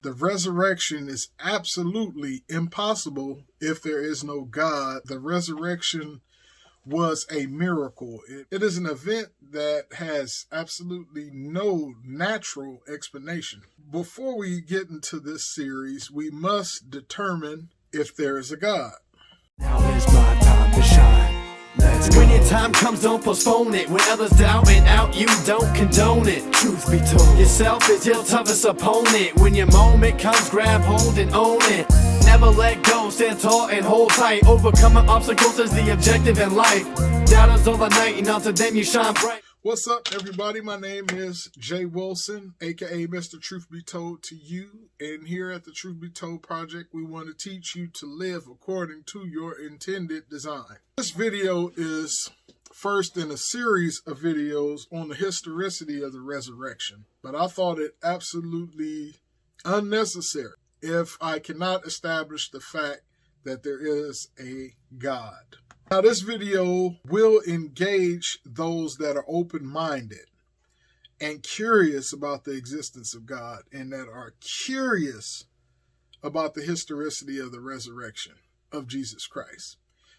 The resurrection is absolutely impossible if there is no God. The resurrection was a miracle. It is an event that has absolutely no natural explanation. Before we get into this series, we must determine if there is a God. Now is my time to shine. Let's go. When your time comes, don't postpone it. When others doubt it out, you don't condone it. Truth be told, yourself is your toughest opponent. When your moment comes, grab hold and own it. Never let go, stand tall and hold tight. Overcoming obstacles is the objective in life. Doubters all the night, and now to them you shine bright. What's up, everybody? My name is Jay Wilson, aka Mr. Truth Be Told to you. And here at the Truth Be Told Project, we want to teach you to live according to your intended design. This video is first in a series of videos on the historicity of the resurrection, but I thought it absolutely unnecessary if I cannot establish the fact that there is a God. Now, this video will engage those that are open-minded and curious about the existence of God, and that are curious about the historicity of the resurrection of Jesus Christ.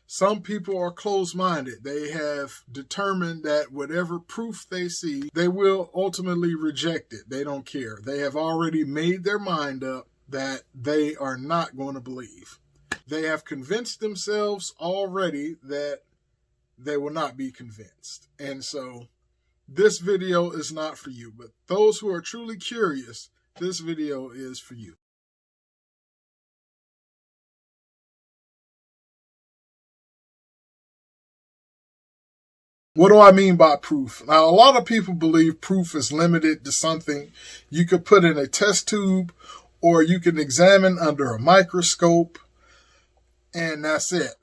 Some people are closed-minded. They have determined that whatever proof they see, they will ultimately reject it. They don't care. They have already made their mind up that they are not going to believe. They have convinced themselves already that they will not be convinced. And so this video is not for you. But those who are truly curious, this video is for you. What do I mean by proof? Now, a lot of people believe proof is limited to something you could put in a test tube, or you can examine under a microscope, and that's it.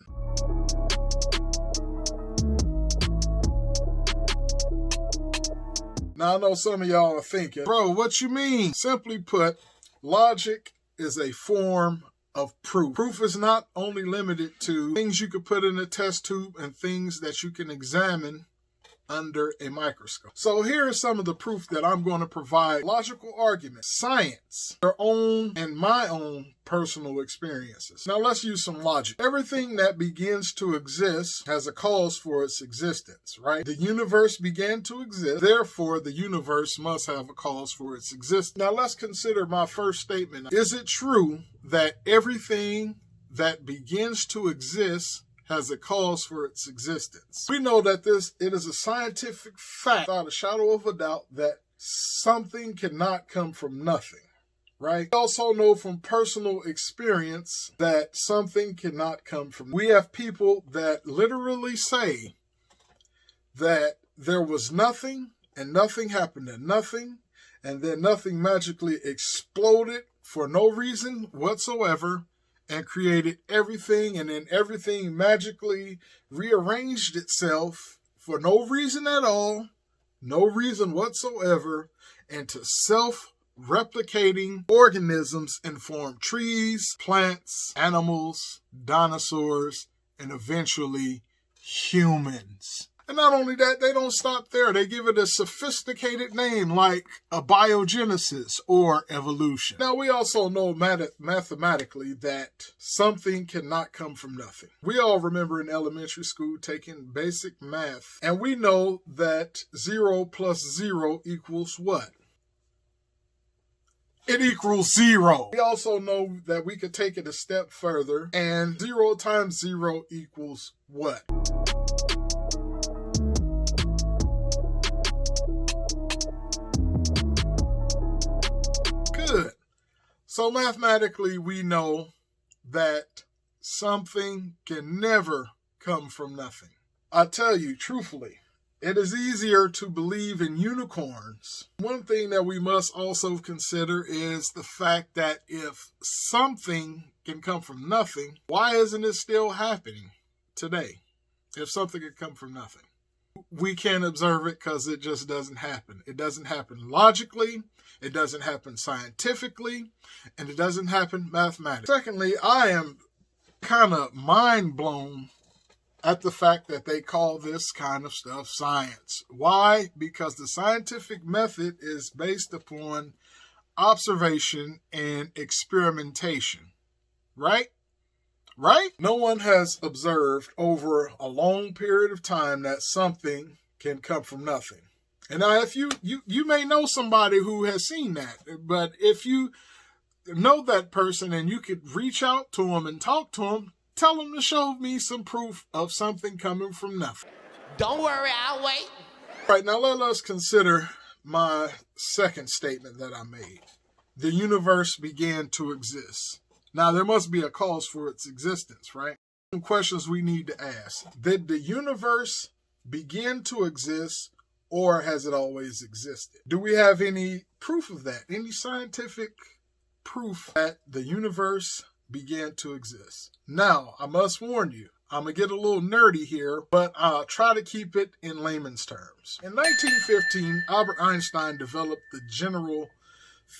Now, I know some of y'all are thinking, bro, what you mean? Simply put, logic is a form of proof. Proof is not only limited to things you could put in a test tube and things that you can examine under a microscope. So here is some of the proof that I'm going to provide. Logical arguments, science, their own and my own personal experiences. Now let's use some logic. Everything that begins to exist has a cause for its existence, right? The universe began to exist, therefore the universe must have a cause for its existence. Now let's consider my first statement. Is it true that everything that begins to exist has a cause for its existence? We know that it is a scientific fact, without a shadow of a doubt, that something cannot come from nothing, right? We also know from personal experience that something cannot come from. We have people that literally say that there was nothing and nothing happened to nothing, and then nothing magically exploded for no reason whatsoever and created everything, and then everything magically rearranged itself for no reason at all, no reason whatsoever, into self-replicating organisms and form trees, plants, animals, dinosaurs, and eventually humans. And not only that, they don't stop there. They give it a sophisticated name like abiogenesis or evolution. Now, we also know mathematically that something cannot come from nothing. We all remember in elementary school taking basic math, and we know that 0 plus 0 equals what? It equals 0. We also know that we could take it a step further, and 0 times 0 equals what? Good. So mathematically, we know that something can never come from nothing. I tell you, truthfully, it is easier to believe in unicorns. One thing that we must also consider is the fact that if something can come from nothing, why isn't it still happening today? If something can come from nothing, we can't observe it because it just doesn't happen. It doesn't happen logically, it doesn't happen scientifically, and it doesn't happen mathematically. Secondly, I am kind of mind blown at the fact that they call this kind of stuff science. Why? Because the scientific method is based upon observation and experimentation, right? Right? No one has observed over a long period of time that something can come from nothing. And now if you may know somebody who has seen that, but if you know that person and you could reach out to them and talk to them, tell them to show me some proof of something coming from nothing. Don't worry, I'll wait. All right, now let us consider my second statement that I made. The universe began to exist. Now, there must be a cause for its existence, right? Some questions we need to ask. Did the universe begin to exist, or has it always existed? Do we have any proof of that? Any scientific proof that the universe began to exist? Now, I must warn you, I'm going to get a little nerdy here, but I'll try to keep it in layman's terms. In 1915, Albert Einstein developed the general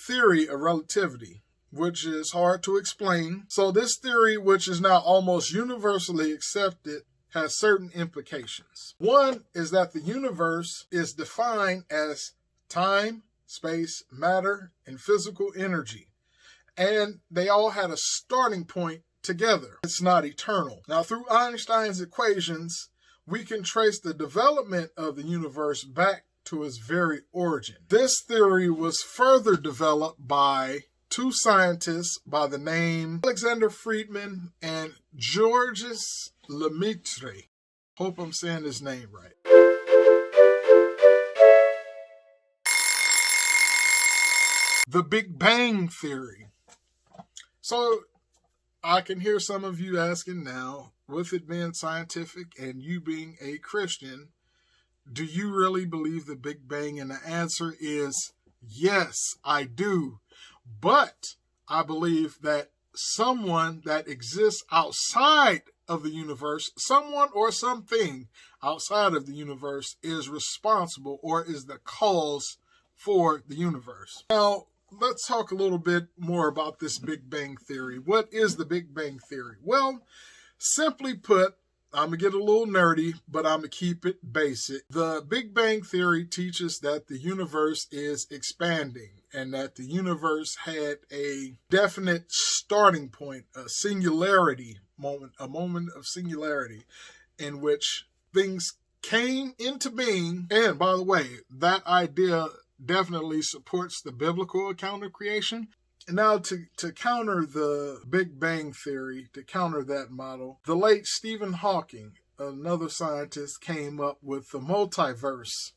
theory of relativity, which is hard to explain. So this theory, which is now almost universally accepted, has certain implications. One is that the universe is defined as time, space, matter, and physical energy. And they all had a starting point together. It's not eternal. Now, through Einstein's equations, we can trace the development of the universe back to its very origin. This theory was further developed by two scientists by the name Alexander Friedman and Georges Lemaitre. Hope I'm saying his name right. The Big Bang Theory. So I can hear some of you asking now, with it being scientific and you being a Christian, do you really believe the Big Bang? And the answer is yes, I do. But I believe that someone that exists outside of the universe, someone or something outside of the universe, is responsible or is the cause for the universe. Now, let's talk a little bit more about this Big Bang Theory. What is the Big Bang Theory? Well, simply put, I'm going to get a little nerdy, but I'm going to keep it basic. The Big Bang Theory teaches that the universe is expanding and that the universe had a definite starting point, a singularity moment, a moment of singularity in which things came into being. And by the way, that idea definitely supports the biblical account of creation. Now, to counter the Big Bang Theory, to counter that model, the late Stephen Hawking, another scientist, came up with the multiverse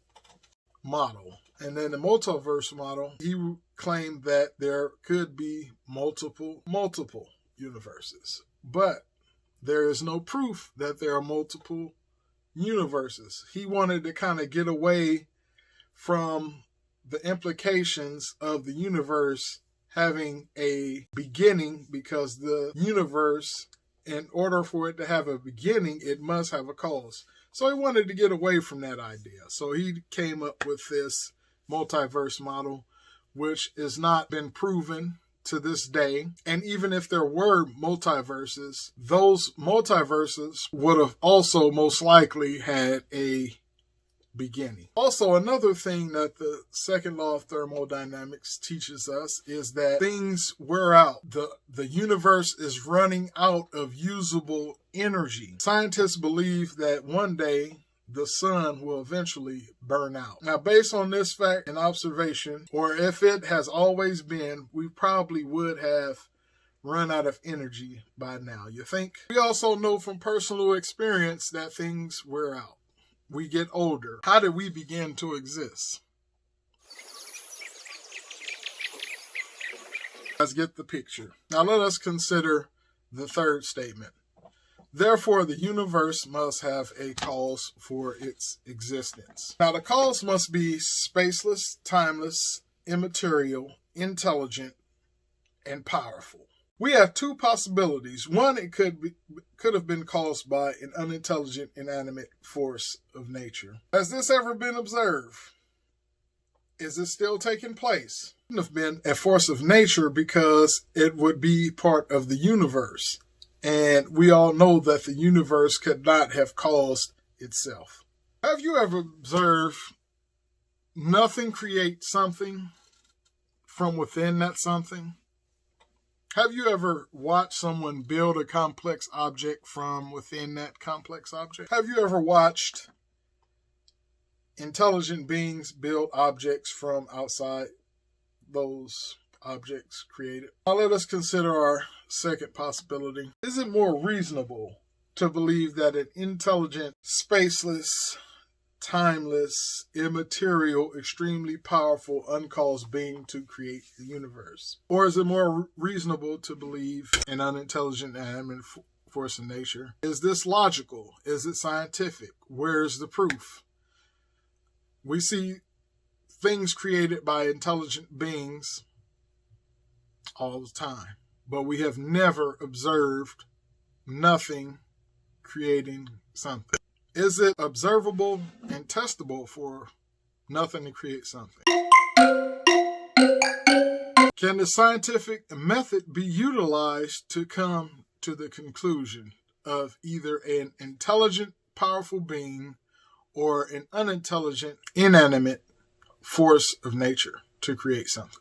model. And then the multiverse model, he claimed that there could be multiple universes. But there is no proof that there are multiple universes. He wanted to kind of get away from the implications of the universe having a beginning, because the universe, in order for it to have a beginning, it must have a cause. So he wanted to get away from that idea. So he came up with this multiverse model, which has not been proven to this day. And even if there were multiverses, those multiverses would have also most likely had a beginning. Also, another thing that the second law of thermodynamics teaches us is that things wear out. The universe is running out of usable energy. Scientists believe that one day the sun will eventually burn out. Now, based on this fact and observation, or if it has always been, we probably would have run out of energy by now, you think? We also know from personal experience that things wear out. We get older. How did we begin to exist? Let's get the picture. Now let us consider the third statement. Therefore, the universe must have a cause for its existence. Now, the cause must be spaceless, timeless, immaterial, intelligent, and powerful. We have two possibilities. One, it could have been caused by an unintelligent, inanimate force of nature. Has this ever been observed? Is it still taking place? It couldn't have been a force of nature because it would be part of the universe. And we all know that the universe could not have caused itself. Have you ever observed nothing creates something from within that something? Have you ever watched someone build a complex object from within that complex object? Have you ever watched intelligent beings build objects from outside those objects created? Now let us consider our second possibility. Is it more reasonable to believe that an intelligent, spaceless, timeless, immaterial, extremely powerful, uncaused being to create the universe? Or is it more reasonable to believe an unintelligent animate force in nature? Is this logical? Is it scientific? Where's the proof? We see things created by intelligent beings all the time, but we have never observed nothing creating something. Is it observable and testable for nothing to create something? Can the scientific method be utilized to come to the conclusion of either an intelligent, powerful being or an unintelligent, inanimate force of nature to create something?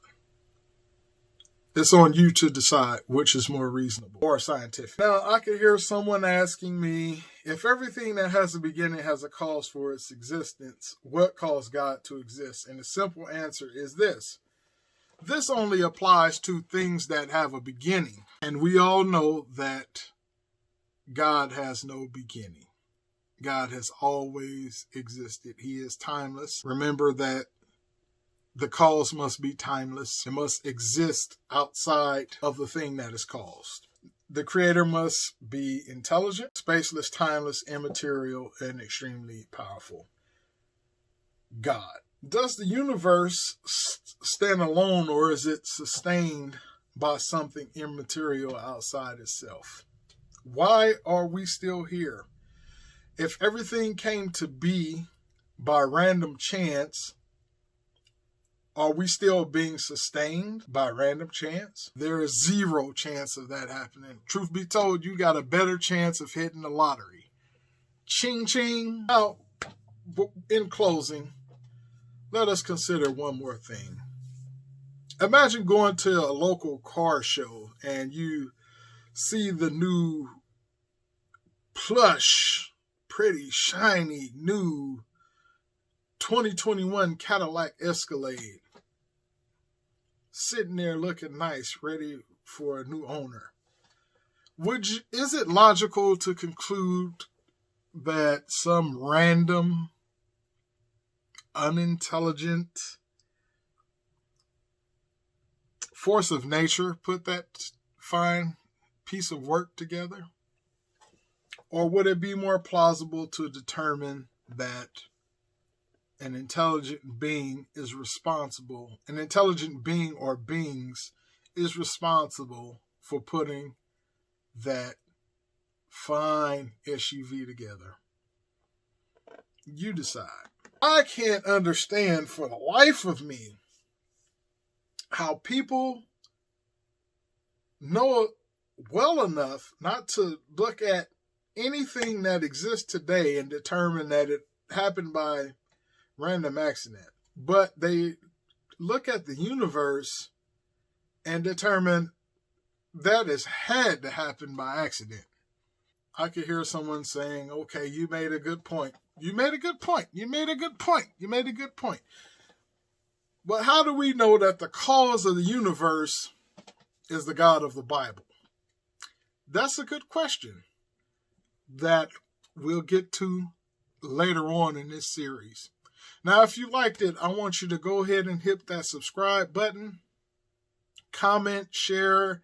It's on you to decide which is more reasonable or scientific. Now, I could hear someone asking me, if everything that has a beginning has a cause for its existence, what caused God to exist? And the simple answer is this. This only applies to things that have a beginning. And we all know that God has no beginning. God has always existed. He is timeless. Remember that the cause must be timeless. It must exist outside of the thing that is caused. The creator must be intelligent, spaceless, timeless, immaterial, and extremely powerful. God. Does the universe stand alone, or is it sustained by something immaterial outside itself? Why are we still here? If everything came to be by random chance, are we still being sustained by random chance? There is zero chance of that happening. Truth be told, you got a better chance of hitting the lottery. Ching, ching. Now, in closing, let us consider one more thing. Imagine going to a local car show and you see the new plush, pretty, shiny, new 2021 Cadillac Escalade sitting there looking nice, ready for a new owner. Is it logical to conclude that some random, unintelligent force of nature put that fine piece of work together? Or would it be more plausible to determine that an intelligent being is responsible, an intelligent being or beings is responsible for putting that fine SUV together? You decide. I can't understand for the life of me how people know well enough not to look at anything that exists today and determine that it happened by random accident, but they look at the universe and determine that has had to happen by accident. I could hear someone saying, okay, you made a good point. You made a good point. You made a good point. You made a good point. But how do we know that the cause of the universe is the God of the Bible? That's a good question that we'll get to later on in this series. Now, if you liked it, I want you to go ahead and hit that subscribe button, comment, share,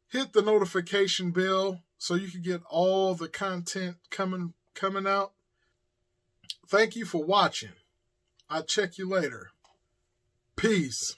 hit the notification bell so you can get all the content coming out. Thank you for watching. I'll check you later. Peace.